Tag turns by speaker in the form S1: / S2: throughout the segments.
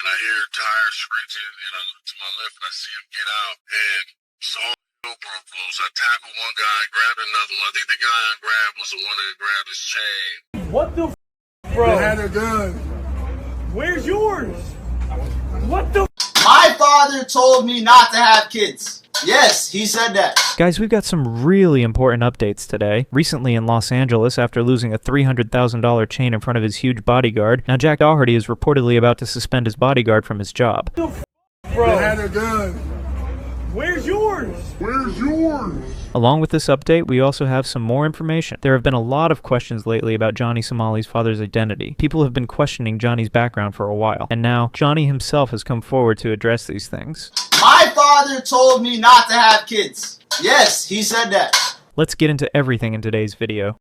S1: and I hear tires screeching, and I look to my left, and I see him get out, and so all broke loose. I tackled one guy, grabbed another one. I think the guy I grabbed was the one that grabbed his chain.
S2: What the bro?
S3: They had a gun.
S2: Where's yours? What the
S4: My father told me not to have kids. Yes, he said that.
S5: Guys, we've got some really important updates today. Recently in Los Angeles, after losing a $300,000 chain in front of his huge bodyguard, now Jack Doherty is reportedly about to suspend his bodyguard from his job.
S2: bro?
S3: They had a gun.
S2: Where's yours?
S3: Where's yours?
S5: Along with this update, we also have some more information. There have been a lot of questions lately about Johnny Somali's father's identity. People have been questioning Johnny's background for a while, and now Johnny himself has come forward to address these things.
S4: My father told me not to have kids. Yes, he said that.
S5: Let's get into everything in today's video.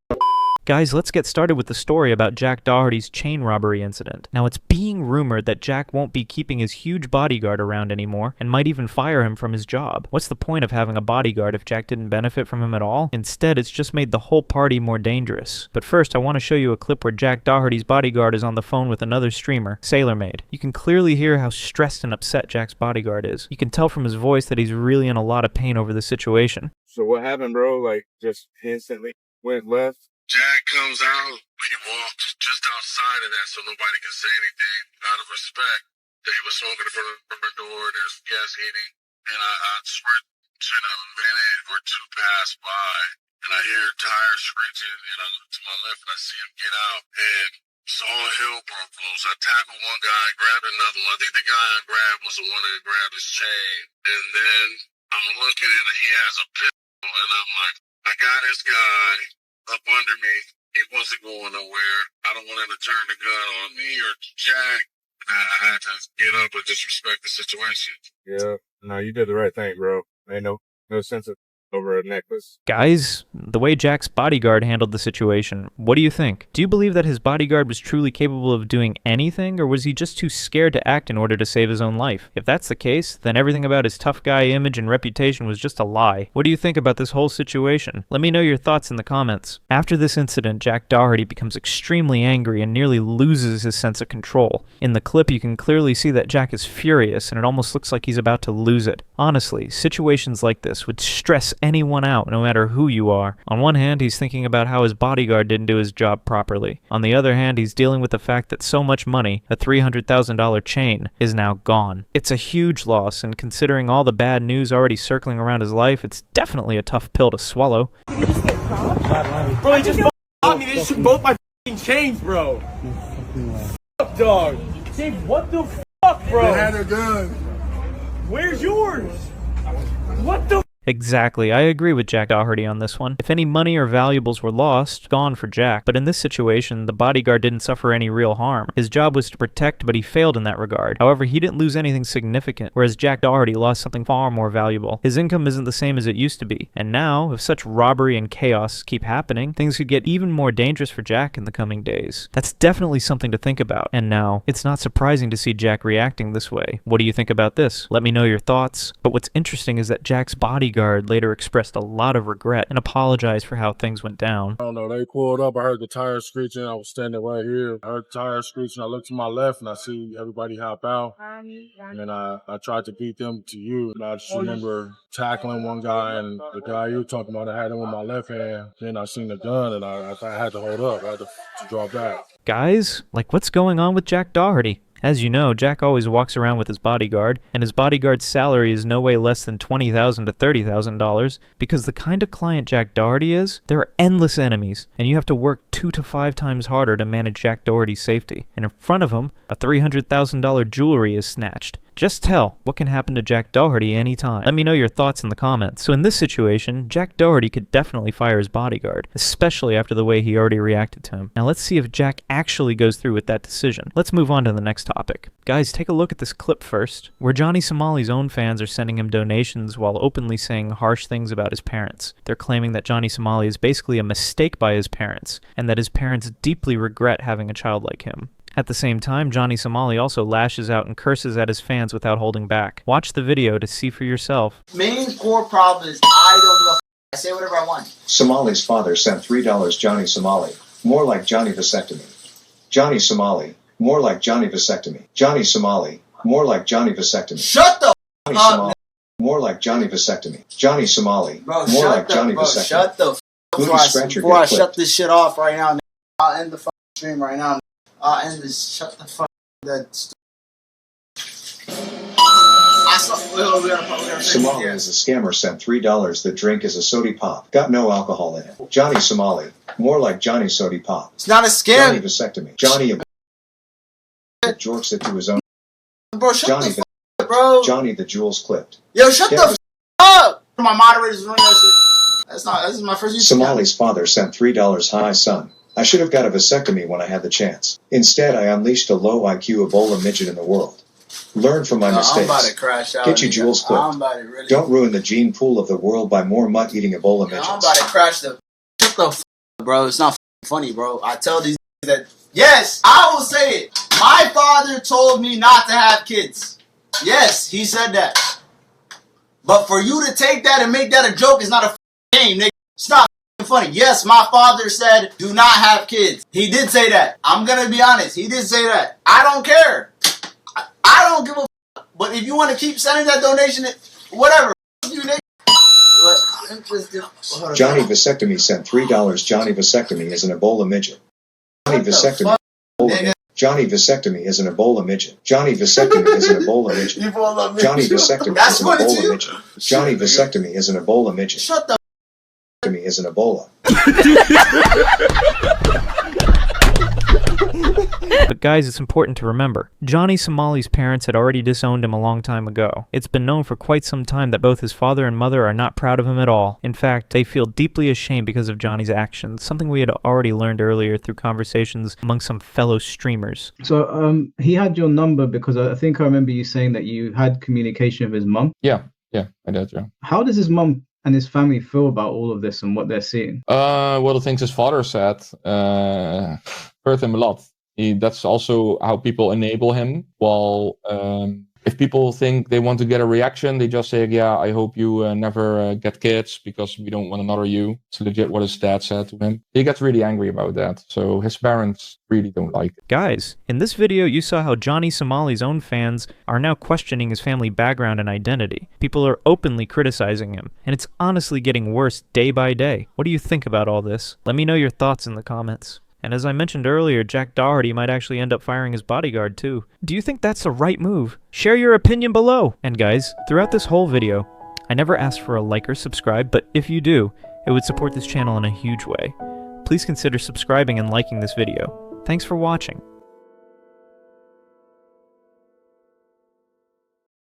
S5: Guys, let's get started with the story about Jack Doherty's chain robbery incident. Now, it's being rumored that Jack won't be keeping his huge bodyguard around anymore, and might even fire him from his job. What's the point of having a bodyguard if Jack didn't benefit from him at all? Instead, it's just made the whole party more dangerous. But first, I want to show you a clip where Jack Doherty's bodyguard is on the phone with another streamer, SailorMade. You can clearly hear how stressed and upset Jack's bodyguard is. You can tell from his voice that he's really in a lot of pain over the situation.
S3: So what happened, bro? Like, just instantly went left.
S1: Jack comes out, he walked just outside of that so nobody can say anything out of respect. That he was smoking in front of the door, there's gas heating, and I swear to a minute or two passed by, and I hear tires screeching, and I look to my left and I see him get out, and so all hell broke loose. I tackled one guy, grabbed another one. I think the guy I grabbed was the one that grabbed his chain, and then I'm looking at it, he has a pistol, and I'm like, I got this guy up under me. He wasn't going nowhere. I don't want him to turn the gun on me or Jack. I had to get up and disrespect the situation.
S3: Yeah. No, you did the right thing, bro. Ain't no sense of over a necklace.
S5: Guys, the way Jack's bodyguard handled the situation, what do you think? Do you believe that his bodyguard was truly capable of doing anything, or was he just too scared to act in order to save his own life? If that's the case, then everything about his tough guy image and reputation was just a lie. What do you think about this whole situation? Let me know your thoughts in the comments. After this incident, Jack Doherty becomes extremely angry and nearly loses his sense of control. In the clip, you can clearly see that Jack is furious, and it almost looks like he's about to lose it. Honestly, situations like this would stress anyone out, no matter who you are. On one hand, he's thinking about how his bodyguard didn't do his job properly. On the other hand, he's dealing with the fact that so much money, a $300,000 chain, is now gone. It's a huge loss, and considering all the bad news already circling around his life, it's definitely a tough pill to swallow.
S2: Bro, he just got me. They just took both my chains, bro. Fuck, dog. Dave, what the fuck, bro?
S3: They had a gun.
S2: Where's yours? What the
S5: Exactly, I agree with Jack Doherty on this one. If any money or valuables were lost, gone for Jack. But in this situation, the bodyguard didn't suffer any real harm. His job was to protect, but he failed in that regard. However, he didn't lose anything significant, whereas Jack Doherty lost something far more valuable. His income isn't the same as it used to be. And now, if such robbery and chaos keep happening, things could get even more dangerous for Jack in the coming days. That's definitely something to think about. And now, it's not surprising to see Jack reacting this way. What do you think about this? Let me know your thoughts. But what's interesting is that Jack's bodyguard later expressed a lot of regret and apologized for how things went down.
S3: I don't know. They pulled up. I heard the tires screeching. I was standing right here. I heard the tires screeching. I looked to my left and I see everybody hop out. And then I tried to beat them to you. And I just remember tackling one guy, and the guy you were talking about, I had him with my left hand. Then I seen the gun and I had to hold up. I had to draw back.
S5: Guys, like, what's going on with Jack Doherty? As you know, Jack always walks around with his bodyguard, and his bodyguard's salary is no way less than $20,000 to $30,000, because the kind of client Jack Doherty is, there are endless enemies, and you have to work 2 to 5 times harder to manage Jack Doherty's safety. And in front of him, a $300,000 jewelry is snatched. Just tell what can happen to Jack Doherty anytime. Let me know your thoughts in the comments. So in this situation, Jack Doherty could definitely fire his bodyguard, especially after the way he already reacted to him. Now let's see if Jack actually goes through with that decision. Let's move on to the next topic. Guys, take a look at this clip first, where Johnny Somali's own fans are sending him donations while openly saying harsh things about his parents. They're claiming that Johnny Somali is basically a mistake by his parents, and that his parents deeply regret having a child like him. At the same time, Johnny Somali also lashes out and curses at his fans without holding back. Watch the video to see for yourself.
S4: Main core problem is I don't give a f. I say whatever I want.
S6: Somali's father sent $3 Johnny Somali, more like Johnny vasectomy. Johnny Somali, more like Johnny vasectomy. Johnny Somali, More like Johnny vasectomy.
S4: Shut the
S6: Johnny
S4: up,
S6: Somali. More like Johnny vasectomy. Johnny Somali.
S4: bro.
S6: More
S4: Shut
S6: like
S4: the,
S6: Johnny
S4: bro.
S6: vasectomy.
S4: Shut the.
S6: Booty
S4: Before
S6: scratcher
S4: before I
S6: get
S4: shut
S6: clipped.
S4: this shit off right now, I'll end the fucking stream right now. I'll end this. Shut the fuck. That. I saw. We gotta
S6: Somali is a scammer sent $3. The drink is a sody pop. Got no alcohol in it. Johnny Somali. More like Johnny sody pop.
S4: It's not a
S6: Johnny
S4: scam,
S6: vasectomy. Johnny jorks it to his own.
S4: bro. Shut
S6: Johnny
S4: the fuck, bro.
S6: Johnny the jewels clipped.
S4: Yo, shut
S6: Get
S4: the fuck up. My moderators doing that shit. That's not. This is my first YouTube.
S6: Somali's father sent $3. Hi son. I should have got a vasectomy when I had the chance. Instead, I unleashed a low IQ Ebola midget in the world. Learn from my mistakes.
S4: I'm about to crash out.
S6: Get your jewels clipped.
S4: I'm about to really.
S6: Don't ruin the gene pool of the world by more mutt-eating Ebola
S4: Yo,
S6: midgets.
S4: I'm about to crash the. Shut the fuck up, bro. It's not funny, bro. I tell these that. Yes, I will say it. My father told me not to have kids. Yes, he said that. But for you to take that and make that a joke is not a game, nigga. It's not funny. Yes, my father said do not have kids. He did say that. I'm gonna be honest. He did say that. I don't care. I don't give a fuck. But if you want to keep sending that donation, whatever. You nigga.
S6: Johnny vasectomy sent $3. Johnny vasectomy is an Ebola midget. Johnny vasectomy. Johnny vasectomy is an Ebola midget. Johnny vasectomy is an Ebola midget. Johnny vasectomy is an Ebola midget. Johnny vasectomy is an Ebola midget.
S4: Shut the.
S6: Vasectomy is an Ebola.
S5: But guys, it's important to remember, Johnny Somali's parents had already disowned him a long time ago. It's been known for quite some time that both his father and mother are not proud of him at all. In fact, they feel deeply ashamed because of Johnny's actions, something we had already learned earlier through conversations among some fellow streamers.
S7: So he had your number because I think I remember you saying that you had communication with his mum.
S8: Yeah, I did, yeah.
S7: How does his mum and his family feel about all of this and what they're seeing?
S8: Well, the things his father said hurt him a lot. That's also how people enable him. While if people think they want to get a reaction, they just say, yeah, I hope you never get kids because we don't want another you. It's legit what his dad said to him. He gets really angry about that. So his parents really don't like it.
S5: Guys, in this video you saw how Johnny Somali's own fans are now questioning his family background and identity. People are openly criticizing him, and it's honestly getting worse day by day. What do you think about all this? Let me know your thoughts in the comments. And as I mentioned earlier, Jack Doherty might actually end up firing his bodyguard too. Do you think that's the right move? Share your opinion below! And guys, throughout this whole video, I never asked for a like or subscribe, but if you do, it would support this channel in a huge way. Please consider subscribing and liking this video. Thanks for watching.